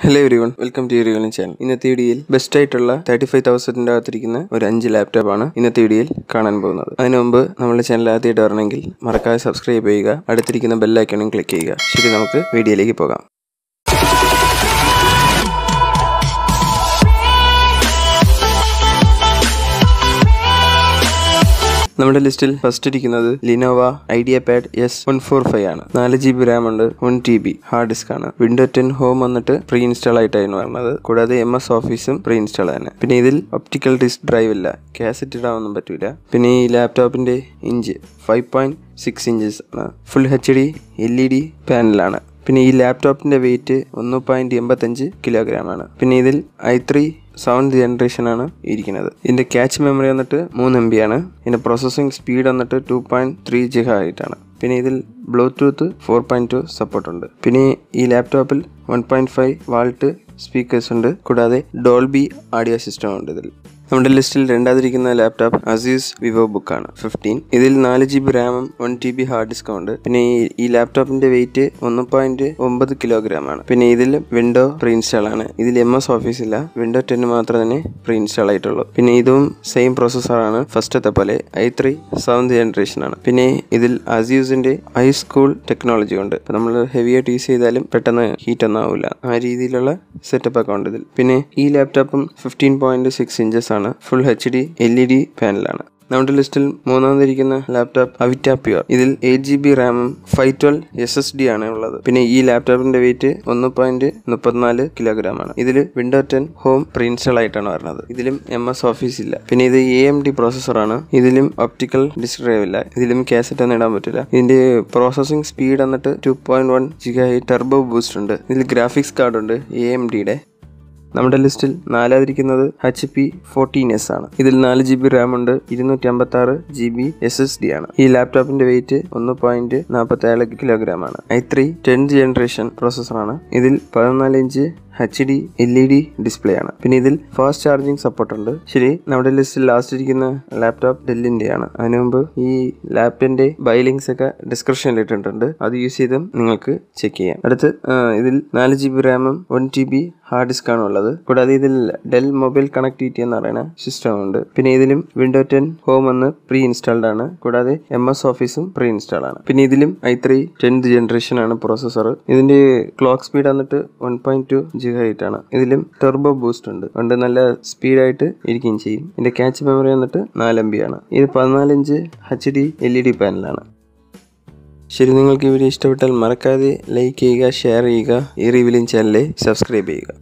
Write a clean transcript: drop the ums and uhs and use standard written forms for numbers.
Hello everyone, welcome to your channel. ഇന്നത്തെ വീഡിയോയിൽ best ആയിട്ടുള്ള 35,000 അകത്തിരിക്കുന്ന ഒരു 5 ലാപ്ടോപ്പ് ആണ് ഇന്നത്തെ വീഡിയോയിൽ കാണാൻ പോകുന്നത്. അതിനു മുമ്പ് നമ്മുടെ ചാനൽ ആദ്യമായിട്ട് വരണമെങ്കിൽ മറക്കാതെ സബ്സ്ക്രൈബ് ചെയ്യുക, അടുത്തിരിക്കുന്ന ബെൽ ഐക്കണും ക്ലിക്ക് ചെയ്യുക. ശരി, നമുക്ക് വീഡിയോയിലേക്ക് പോകാം. നമ്മുടെ ലിസ്റ്റിൽ ഫസ്റ്റ് ഇരിക്കുന്നത് ലിനോവ ഐഡിയാപാഡ് S145 ആണ്. 4GB RAM ഉണ്ട്, 1TB ഹാർഡ് ഡിസ്ക് ആണ്. വിൻഡോ 10 ഹോം വന്നിട്ട് പ്രീ ഇൻസ്റ്റാൾ ആയിട്ടാണ് വരുന്നത്. കൂടാതെ MS ഓഫീസും പ്രീ ഇൻസ്റ്റാൾ ആണ്. പിന്നെ ഇതിൽ ഒപ്റ്റിക്കൽ ഡിസ്ക് ഡ്രൈവ് ഇല്ല, കാസറ്റ് ഇടാനൊന്നും പറ്റൂല. പിന്നെ ഈ ലാപ്ടോപ്പിന്റെ ഇഞ്ച് 5.6 ഇഞ്ചസ് ആണ്. Full HD LED പാനലാണ്. പിന്നെ ഈ ലാപ്ടോപ്പിന്റെ വെയിറ്റ് 1.85 കിലോഗ്രാം ആണ്. പിന്നെ ഇതിൽ i3 സെവൻത് ജനറേഷൻ ആണ് ഇരിക്കുന്നത്. ഇതിന്റെ ക്യാച്ച് മെമ്മറി വന്നിട്ട് 3MB ആണ്. ഇതിന്റെ പ്രോസസ്സിംഗ് സ്പീഡ് വന്നിട്ട് 2.3 GHz ആണ്. പിന്നെ ഇതിൽ ബ്ലൂടൂത്ത് 4.2 സപ്പോർട്ട് ഉണ്ട്. പിന്നെ ഈ ലാപ്ടോപ്പിൽ 1.5 വാൾട്ട് സ്പീക്കേഴ്സ് ഉണ്ട്. കൂടാതെ ഡോൾബി ഓഡിയോ സിസ്റ്റം ഉണ്ട്. ഇതിൽ നമ്മുടെ ലിസ്റ്റിൽ രണ്ടാമതിരിക്കുന്ന ലാപ്ടോപ്പ് Asus VivoBook ആണ് 15. ഇതിൽ 4GB റാമും 1TB ഹാർഡ് ഡിസ്കും ഉണ്ട്. പിന്നെ ഈ ലാപ്ടോപ്പിന്റെ വെയിറ്റ് 1.9 കിലോഗ്രാം ആണ്. പിന്നെ ഇതിൽ വിൻഡോ പ്രീ ഇൻസ്റ്റാൾ ആണ്. ഇതിൽ MS ഓഫീസ് ഇല്ല, വിൻഡോ 10 മാത്രം തന്നെ പ്രീ ഇൻസ്റ്റാൾ ആയിട്ടുള്ളൂ. പിന്നെ ഇതും സെയിം പ്രോസസ്സറാണ്, ഫസ്റ്റത്തെ പോലെ i3 സെവൻത് ജനറേഷൻ ആണ്. പിന്നെ ഇതിൽ Asusന്റെ iSchool ടെക്നോളജി ഉണ്ട്. നമ്മൾ ഹെവി ആയിട്ട് യൂസ് ചെയ്താലും പെട്ടെന്ന് ഹീറ്റ് ഒന്നും ആവില്ല, ആ രീതിയിലുള്ള സെറ്റപ്പ് ഒക്കെ ഉണ്ട് ഇതിൽ. പിന്നെ ഈ ലാപ്ടോപ്പും 15.6 ഇഞ്ചസ് ആണ്. Full HD LED പാനലാണ്. നമ്മുടെ ലിസ്റ്റിൽ മൂന്നാമതിരിക്കുന്ന ലാപ്ടോപ്പ് Avita Pure. ഇതിൽ 8GB റാമും 512 SSD ആണ് ഉള്ളത്. പിന്നെ ഈ ലാപ്ടോപ്പിന്റെ വെയിറ്റ് 1.34 കിലോഗ്രാം ആണ്. ഇതിൽ വിൻഡോ 10 ഹോം പ്രീ ഇൻസ്റ്റാൾ ആയിട്ടാണ് വരുന്നത്. ഇതിലും MS ഓഫീസ് ഇല്ല. പിന്നെ ഇത് AMD പ്രോസസ്സറാണ്. ഇതിലും ഒപ്റ്റിക്കൽ ഡിസ്ക് ഡ്രൈവ് ഇല്ല. ഇതിലും കാസറ്റ് ഒന്നും ഇടാൻ പറ്റില്ല. ഇതിന്റെ പ്രോസസ്സിംഗ് സ്പീഡ് വന്നിട്ട് 2.1 GHz ടർബോ ബൂസ്റ്റ് ഉണ്ട്. ഇതിൽ ഗ്രാഫിക്സ് കാർഡ് ഉണ്ട് AMDയുടെ. നമ്മുടെ ലിസ്റ്റിൽ നാലാതിരിക്കുന്നത് HP 14S ആണ്. ഇതിൽ 4GB റാം ഉണ്ട്, 256GB SSD ആണ്. ഈ ലാപ്ടോപ്പിന്റെ വെയിറ്റ് 1.47 കിലോഗ്രാം ആണ്. i3 10th generation പ്രോസസ്സറാണ്. ഇതിൽ 14 ഇഞ്ച് HD LED ഡിസ്പ്ലേ ആണ്. പിന്നെ ഇതിൽ ഫാസ്റ്റ് ചാർജിങ് സപ്പോർട്ട് ഉണ്ട്. ശരി, നമ്മുടെ ലിസ്റ്റിൽ ലാസ്റ്റ് ഇരിക്കുന്ന ലാപ്ടോപ്പ് ഡെല്ലിന്റെ ആണ്. അതിനു മുമ്പ് ഈ ലാപ്പിന്റെ ബൈ ലിങ്ക്സ് ഒക്കെ ഡിസ്ക്രിപ്ഷനിൽ ഇട്ടിട്ടുണ്ട്, അത് യൂസ് ചെയ്തും നിങ്ങൾക്ക് ചെക്ക് ചെയ്യാം. അടുത്ത് ഇതിൽ 4GB റാമും 1TB ഹാർഡ് ഡിസ്ക് ആണ് ഉള്ളത്. കൂടാതെ ഇതിൽ ഡെൽ മൊബൈൽ കണക്ടിവിറ്റി എന്ന് പറയുന്ന സിസ്റ്റം ഉണ്ട്. പിന്നെ ഇതിലും വിൻഡോ 10 ഹോം എന്ന് പ്രീ ഇൻസ്റ്റാൾഡ് ആണ്. കൂടാതെ MS ഓഫീസും പ്രീ ഇൻസ്റ്റാൾ ആണ്. പിന്നെ ഇതിലും i3 10th ജനറേഷൻ ആണ് പ്രോസസ്സർ. ഇതിന്റെ ക്ലോക്ക് സ്പീഡ് വന്നിട്ട് 1.2 GHz ആണ്. ഇതിലും ടർബോ ബൂസ്റ്റ് ഉണ്ട്, അതുകൊണ്ട് നല്ല സ്പീഡായിട്ട് ഇരിക്കുകയും ചെയ്യും. ഇതിന്റെ ക്യാച്ച് മെമ്മറി വന്നിട്ട് 4MB ആണ്. ഇത് 14 ഇഞ്ച് HD LED പാനലാണ്. ശരി, നിങ്ങൾക്ക് ഈ വീഡിയോ ഇഷ്ടപ്പെട്ടാൽ മറക്കാതെ ലൈക്ക് ചെയ്യുക, ഷെയർ ചെയ്യുക, ഈ റിവ്യൂലിംഗ് ചാനലിൽ സബ്സ്ക്രൈബ് ചെയ്യുക.